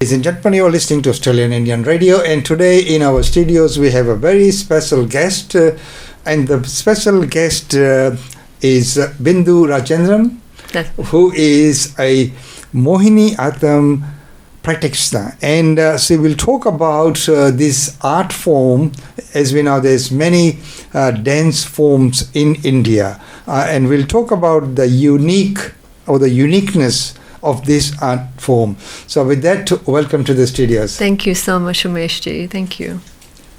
Ladies and gentlemen, you are listening to Australian Indian Radio, and today in our studios we have a very special guest, and the special guest is Bindu Rajendran, who is a Mohiniattam practitioner, and she will talk about this art form. As we know, there's many dance forms in India, and we'll talk about the uniqueness of this art form. So with that, welcome to the studios. Thank you so much, Umesh ji. Thank you.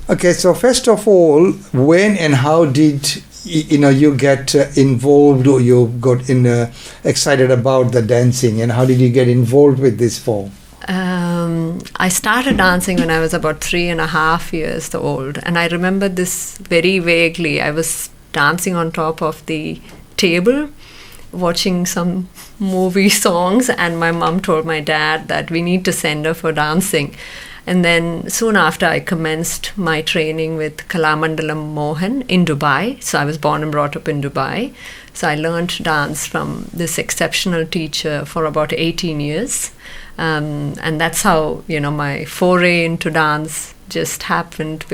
Okay, so first of all, when and how did you get involved, or you got excited about the dancing, and how did you get involved with this form? I started dancing when I was about 3.5 years old, and I remember this very vaguely. I was dancing on top of the table, watching some movie songs, and my mom told my dad that we need to send her for dancing. And then soon after, I commenced my training with Kalamandalam Mohan in Dubai. So I was born and brought up in Dubai. So I learned dance from this exceptional teacher for about 18 years. And that's how, my foray into dance just happened,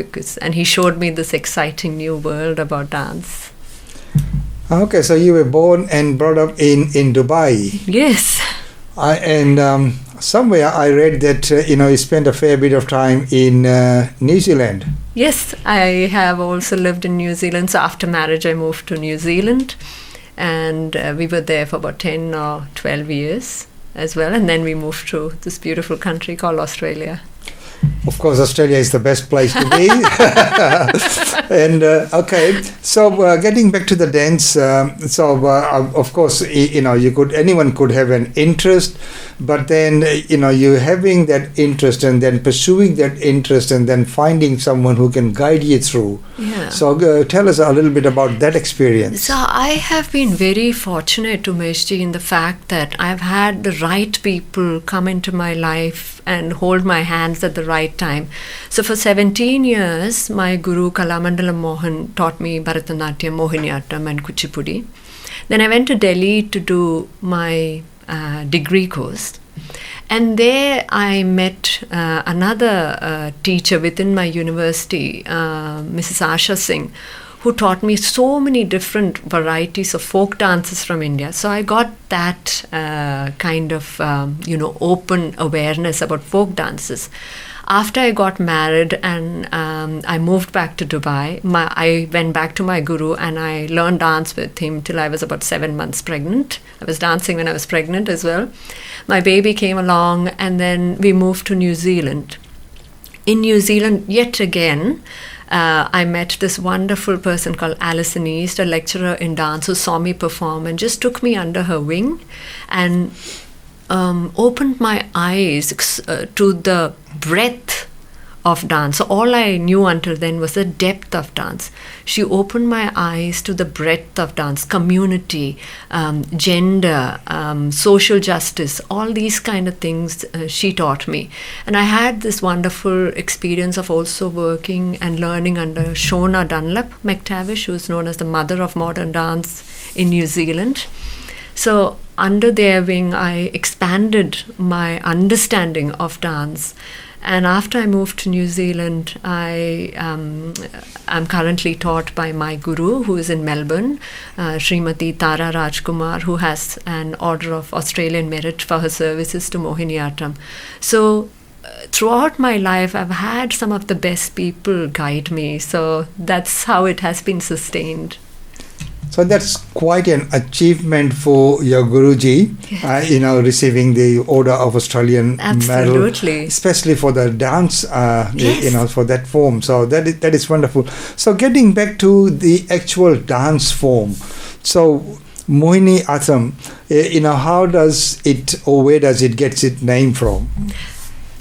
and he showed me this exciting new world about dance. Okay, so you were born and brought up in Dubai. Yes. And somewhere I read that, you spent a fair bit of time in New Zealand. Yes, I have also lived in New Zealand. So after marriage, I moved to New Zealand. And we were there for about 10 or 12 years as well. And then we moved to this beautiful country called Australia. Of course, Australia is the best place to be. And okay, so getting back to the dance, of course, anyone could have an interest, but then you having that interest and then pursuing that interest and then finding someone who can guide you through. Yeah. So tell us a little bit about that experience. So I have been very fortunate, Umeshji, in the fact that I've had the right people come into my life and hold my hands at the right time. So for 17 years, my guru Kalamandalam Mohan taught me Bharatanatyam, Mohiniattam and Kuchipudi. Then I went to Delhi to do my degree course. And there I met another teacher within my university, Mrs. Asha Singh, who taught me so many different varieties of folk dances from India. So I got that kind of, open awareness about folk dances. After I got married and I moved back to Dubai, I went back to my guru and I learned dance with him till I was about 7 months pregnant. I was dancing when I was pregnant as well. My baby came along and then we moved to New Zealand. In New Zealand, yet again, I met this wonderful person called Alison East, a lecturer in dance, who saw me perform and just took me under her wing and opened my eyes to the breadth of dance. So all I knew until then was the depth of dance. She opened my eyes to the breadth of dance, community, gender, social justice, all these kind of things she taught me. And I had this wonderful experience of also working and learning under Shona Dunlop McTavish, who is known as the mother of modern dance in New Zealand. So under their wing, I expanded my understanding of dance. And after I moved to New Zealand, I'm currently taught by my guru, who is in Melbourne, Srimati Tara Rajkumar, who has an Order of Australian Merit for her services to Mohiniattam. So throughout my life, I've had some of the best people guide me. So that's how it has been sustained. So that's quite an achievement for your Guruji, Yes. Receiving the Order of Australian Absolutely. Medal, especially for the dance, Yes. for that form. So that is wonderful. So getting back to the actual dance form, so Mohiniattam, how does it, or where does it get its name from?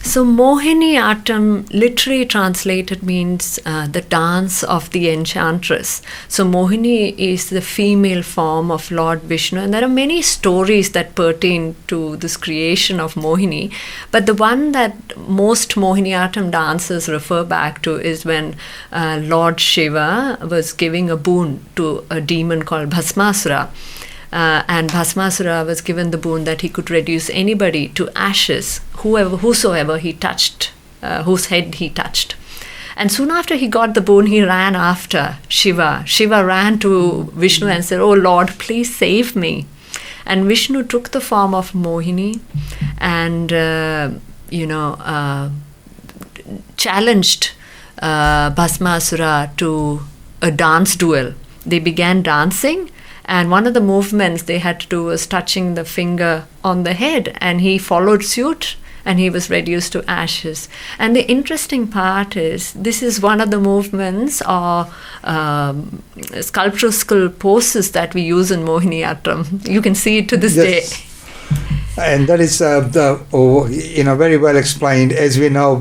So Mohiniattam literally translated means the dance of the enchantress. So Mohini is the female form of Lord Vishnu, and there are many stories that pertain to this creation of Mohini. But the one that most Mohiniattam dancers refer back to is when Lord Shiva was giving a boon to a demon called Bhasmasura. and Bhasmasura was given the boon that he could reduce anybody to ashes, whosoever he touched, whose head he touched. And soon after he got the boon, he ran after Shiva. Shiva ran to Vishnu and said, "Oh Lord, please save me." And Vishnu took the form of Mohini and, challenged Bhasmasura to a dance duel. They began dancing, and one of the movements they had to do was touching the finger on the head, and he followed suit, and he was reduced to ashes. And the interesting part is, this is one of the movements or sculptural poses that we use in Mohiniattam. You can see it to this day. And that is very well explained. As we know,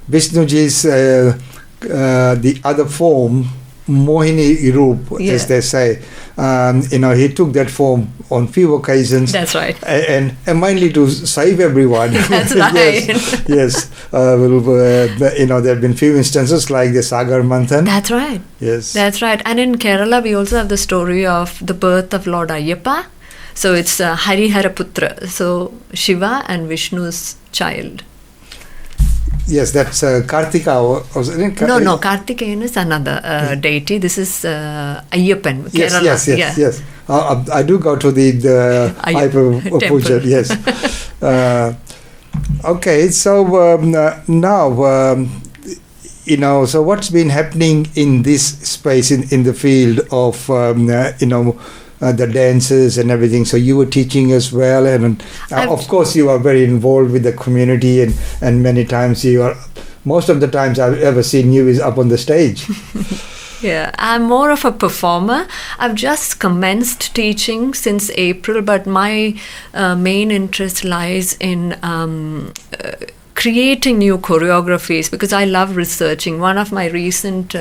Vishnuji's the other form, Mohini Roop, as they say, he took that form on few occasions. That's right. And mainly to save everyone. That's right. Yes. There have been few instances like the Sagar Manthan. That's right. Yes. That's right. And in Kerala, we also have the story of the birth of Lord Ayyappa. So it's Hariharaputra. So Shiva and Vishnu's child. Yes, that's Kartika. No, Kartikeyan is another deity. This is Ayyappan, Kerala. Yes. I do go to the Puja. Yes. Okay, so now, so what's been happening in this space, in the field of, the dances and everything? So you were teaching as well, and of course you are very involved with the community, and many times most of the times I've ever seen you is up on the stage. Yeah, I'm more of a performer. I've just commenced teaching since April, but my main interest lies in creating new choreographies, because I love researching. One of my recent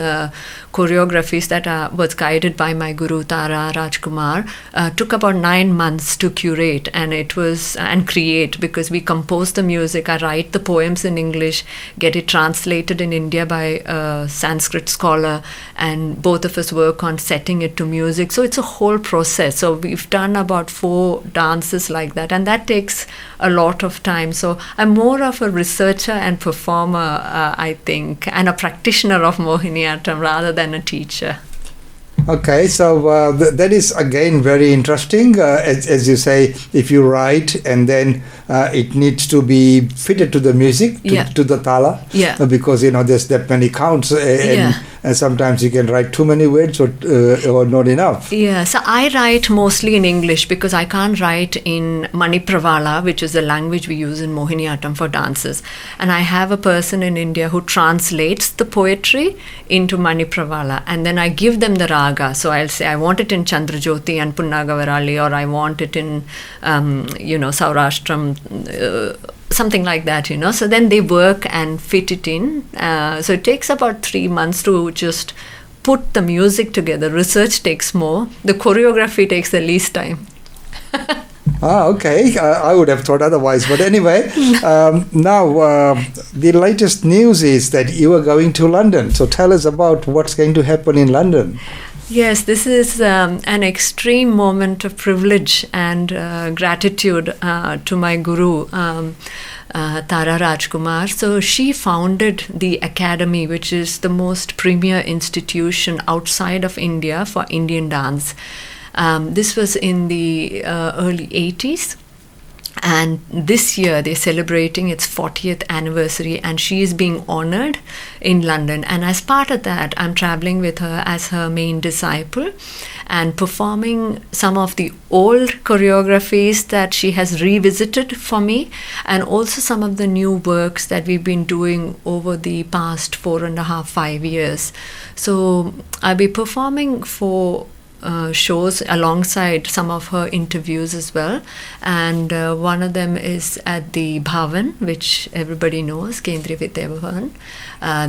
choreographies that was guided by my Guru Tara Rajkumar took about 9 months to curate and create, because we compose the music. I write the poems in English, get it translated in India by a Sanskrit scholar, and both of us work on setting it to music. So it's a whole process. So we've done about 4 dances like that, and that takes a lot of time. So I'm more of a researcher and performer, I think, and a practitioner of Mohiniattam rather than a teacher. Okay, so that is again very interesting. As you say, if you write and then it needs to be fitted to the music, to the tala, because there's that many counts, and sometimes you can write too many words or not enough. Yeah, so I write mostly in English because I can't write in Manipravala, which is the language we use in Mohiniattam for dances. And I have a person in India who translates the poetry into Manipravala, and then I give them the raga. So I'll say I want it in Chandrajyoti and Punnagavarali, or I want it in Saurashtram, something like that, So then they work and fit it in. So it takes about 3 months to just put the music together. Research takes more. The choreography takes the least time. Okay. I would have thought otherwise. But anyway, now the latest news is that you are going to London. So tell us about what's going to happen in London. Yes, this is an extreme moment of privilege and gratitude to my Guru, Tara Rajkumar. So she founded the Akademi, which is the most premier institution outside of India for Indian dance. This was in the early 80s. And this year they're celebrating its 40th anniversary, and she is being honored in London. And as part of that, I'm traveling with her as her main disciple and performing some of the old choreographies that she has revisited for me, and also some of the new works that we've been doing over the past 4.5-5 years. So I'll be performing for shows alongside some of her interviews as well, and one of them is at the Bhavan, which everybody knows, Kendriya Vidya Bhavan.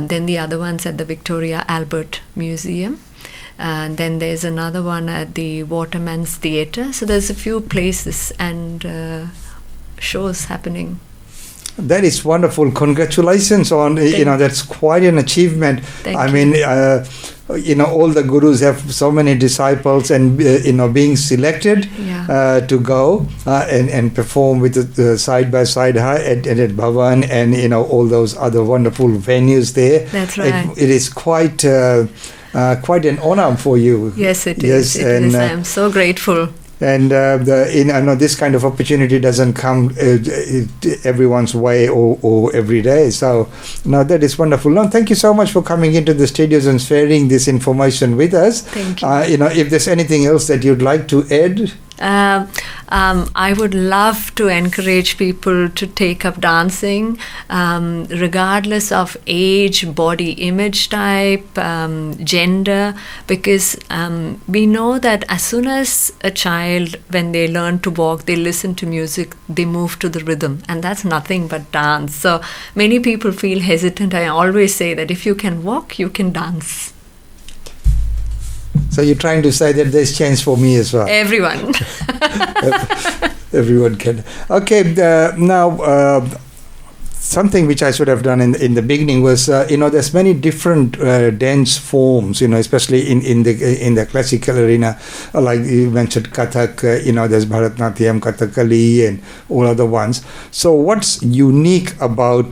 Then the other one's at the Victoria Albert Museum, and then there's another one at the Waterman's Theatre. So there's a few places and shows happening. That is wonderful. Congratulations on, that's quite an achievement. Thank you. all the gurus have so many disciples, and being selected to go and perform with the side by side at Bhavan and all those other wonderful venues there. That's right. It is quite an honor for you. Yes, it is. It is. I'm so grateful. And I know this kind of opportunity doesn't come everyone's way or every day. So, no, that is wonderful. No, thank you so much for coming into the studios and sharing this information with us. Thank you. If there's anything else that you'd like to add. I would love to encourage people to take up dancing, regardless of age, body image type, gender, because we know that as soon as a child, when they learn to walk, they listen to music, they move to the rhythm, and that's nothing but dance. So many people feel hesitant. I always say that if you can walk, you can dance. So you're trying to say that there's chance for me as well. Everyone. Everyone can. Okay, now something which I should have done in the beginning was, there's many different dance forms, especially in the classical arena, like you mentioned Kathak, there's Bharatanatyam, Kathakali, and all other ones. So what's unique about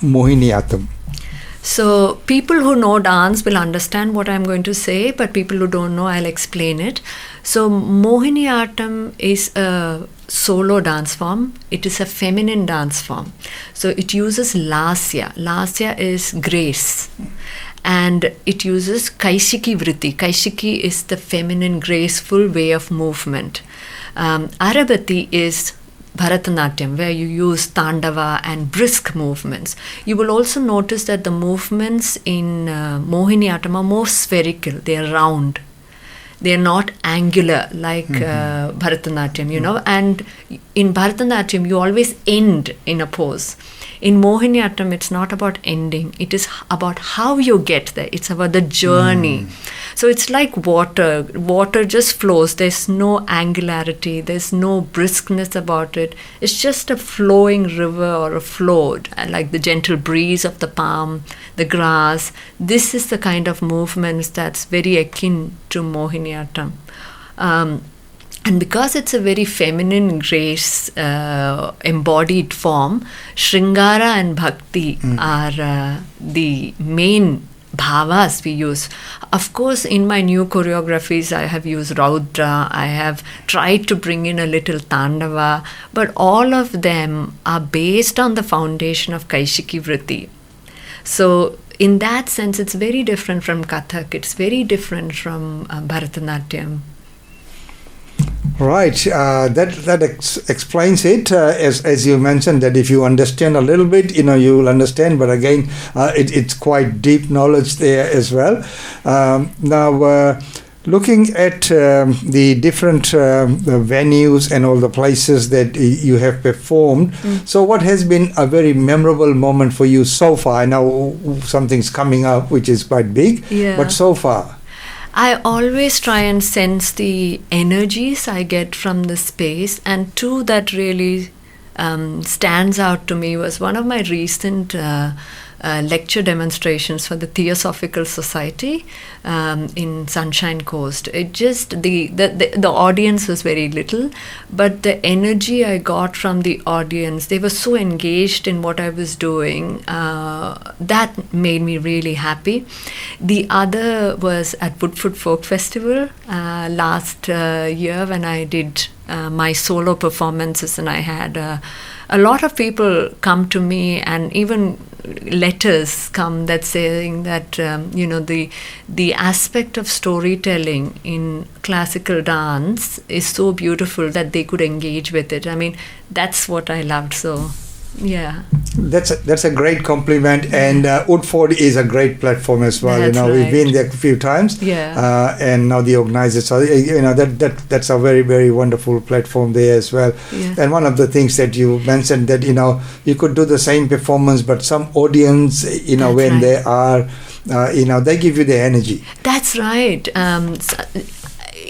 Mohiniattam? So people who know dance will understand what I'm going to say, but people who don't know, I'll explain it. So Mohiniattam is a solo dance form. It is a feminine dance form. So it uses lasya. Lasya is grace. And it uses kaishiki vritti. Kaishiki is the feminine, graceful way of movement. Arabati is Bharatanatyam, where you use Tandava and brisk movements. You will also notice that the movements in Mohiniattam are more spherical. They are round. They are not angular like Bharatanatyam, And in Bharatanatyam, you always end in a pose. In Mohiniattam, it's not about ending. It is about how you get there. It's about the journey. So it's like water. Water just flows. There's no angularity. There's no briskness about it. It's just a flowing river or a flow, like the gentle breeze of the palm, the grass. This is the kind of movements that's very akin to Mohiniattam. And because it's a very feminine grace embodied form, Shringara and Bhakti are the main bhavas we use. Of course, in my new choreographies, I have used Raudra, I have tried to bring in a little Tandava, but all of them are based on the foundation of Kaishiki Vritti. So in that sense, it's very different from Kathak, it's very different from Bharatanatyam. Right, that explains it. As you mentioned, that if you understand a little bit, you will understand. But again, it's quite deep knowledge there as well. Now, looking at the different venues and all the places that you have performed, so what has been a very memorable moment for you so far? I know something's coming up which is quite big, but so far. I always try and sense the energies I get from the space, and two that really stands out to me was one of my recent lecture demonstrations for the Theosophical Society in Sunshine Coast. It just the audience was very little, but the energy I got from the audience, they were so engaged in what I was doing, that made me really happy. The other was at Woodford Folk Festival last year when I did my solo performances, and I had a lot of people come to me, and even letters come that saying that the aspect of storytelling in classical dance is so beautiful that they could engage with it. I mean, that's what I loved. So yeah, that's a great compliment, and Woodford is a great platform as well. That's right. We've been there a few times, and now the organizers, so that's a very, very wonderful platform there as well. And one of the things that you mentioned, that you could do the same performance, but some audience, when they are, they give you the energy. That's right.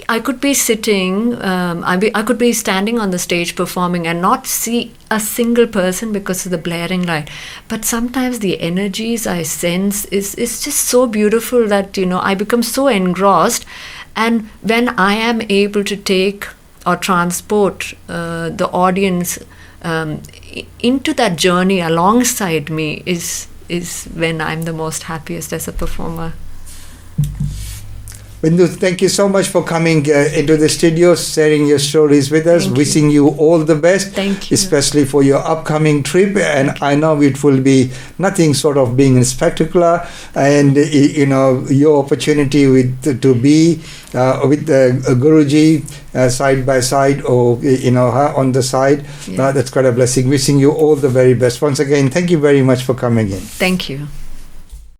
I could be sitting, I could be standing on the stage performing and not see a single person because of the blaring light. But sometimes the energies I sense is just so beautiful that, I become so engrossed. And when I am able to take or transport the audience into that journey alongside me is when I'm the most happiest as a performer. Bindu, thank you so much for coming into the studio, sharing your stories with us. Wishing you all the best. Thank you. Especially for your upcoming trip. And I know it will be nothing sort of being spectacular. And, your opportunity to be with Guruji side by side or, her on the side. Yeah. That's quite a blessing. Wishing you all the very best. Once again, thank you very much for coming in. Thank you.